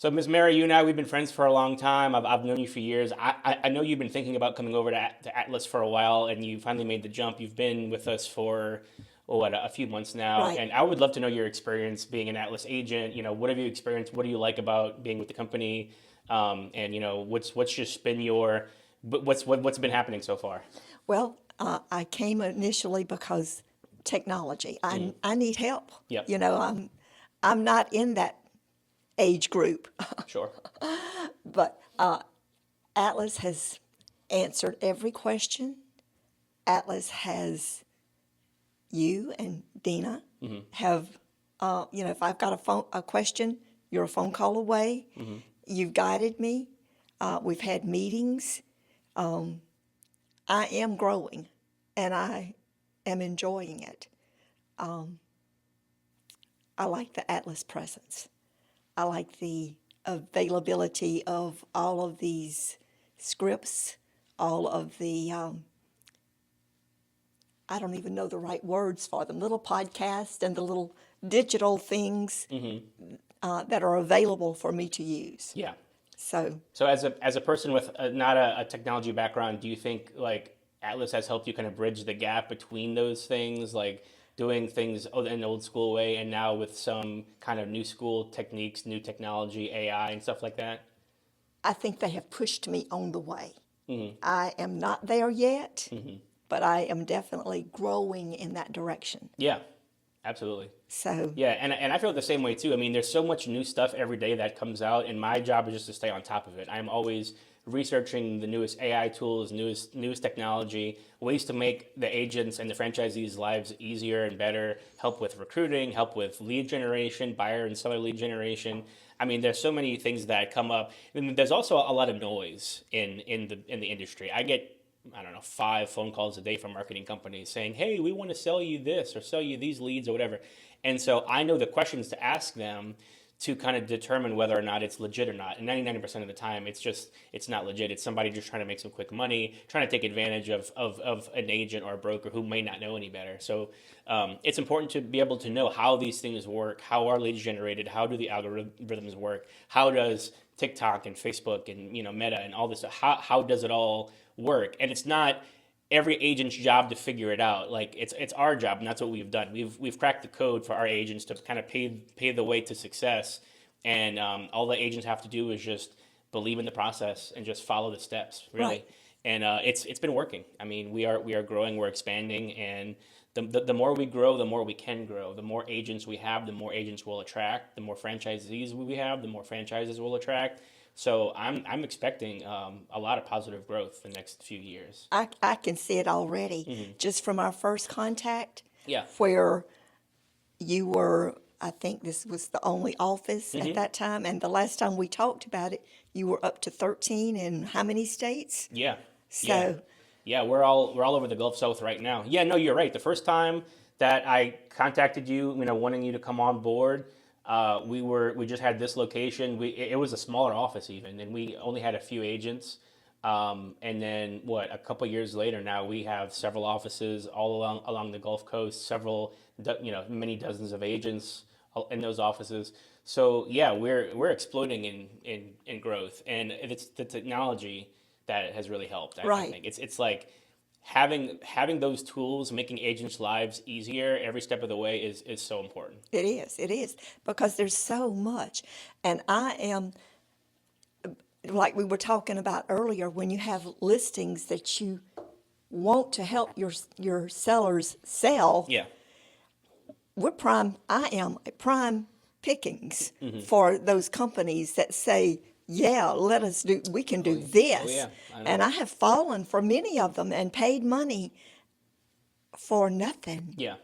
So, Ms. Mary, you and I, we've been friends for a long time. I've known you for years. I know you've been thinking about coming over to Atlas for a while, and you finally made the jump. You've been with us for, oh, what, a few months now. Right. And I would love to know your experience being an Atlas agent. What have you experienced? What do you like about being with the company? And, what's just been what's been happening so far? Well, I came initially because technology. I need help. Yep, I'm not in that age group, sure. but Atlas has answered every question. Atlas has you and Dina have, if I've got a question, you're a phone call away. You've guided me. We've had meetings. I am growing, and I am enjoying it. I like the Atlas presence. I like the availability of all of these scripts, all of the, I don't even know the right words for them, little podcasts and the little digital things that are available for me to use. Yeah. So, So as a person with not a technology background, do you think like Atlas has helped you kind of bridge the gap between those things, like doing things in an old school way and now with some kind of new school techniques, new technology, AI and stuff like that? I think they have pushed me on the way. I am not there yet, but I am definitely growing in that direction. Yeah, absolutely. So, Yeah, and I feel the same way too. I mean, there's so much new stuff every day that comes out, and my job is just to stay on top of it. I'm always researching the newest AI tools, newest technology, ways to make the agents and the franchisees' lives easier and better, help with recruiting, help with lead generation, buyer and seller lead generation. I mean, there's so many things that come up. And there's also a lot of noise in the industry. I get, I don't know, 5 phone calls a day from marketing companies saying, hey, we want to sell you this or sell you these leads or whatever. And so I know the questions to ask them to kind of determine whether or not it's legit or not. And 99% of the time, it's not legit. It's somebody just trying to make some quick money, trying to take advantage of an agent or a broker who may not know any better. So it's important to be able to know how these things work, how are leads generated, how do the algorithms work, how does TikTok and Facebook and Meta and all this stuff, how does it all work? And it's not every agent's job to figure it out. Like it's our job, and that's what we've done. We've cracked the code for our agents to kind of pave the way to success, and all the agents have to do is just believe in the process and just follow the steps, really. Right. And it's been working. I mean, we are growing, we're expanding, and the more we grow, the more we can grow. The more agents we have, the more agents we'll attract. The more franchisees we have, the more franchises we'll attract. So I'm expecting a lot of positive growth the next few years. I can see it already just from our first contact, Yeah. where you were, I think this was the only office at that time. And the last time we talked about it, you were up to 13 in how many states? Yeah. So, Yeah, we're all over the Gulf South right now. Yeah, no, you're right. The first time that I contacted you, wanting you to come on board, we just had this location. It was a smaller office even, and we only had a few agents. And then a couple years later now we have several offices all along the Gulf Coast, many dozens of agents in those offices. So yeah, we're exploding in growth, and it's the technology that has really helped. I right. think it's like having those tools, making agents' lives easier every step of the way is so important. It is, because there's so much. And I am, like we were talking about earlier, when you have listings that you want to help your sellers sell, Yeah. I am prime pickings for those companies that say, yeah, we can do this. Oh yeah, I know. And I have fallen for many of them and paid money for nothing. Yeah.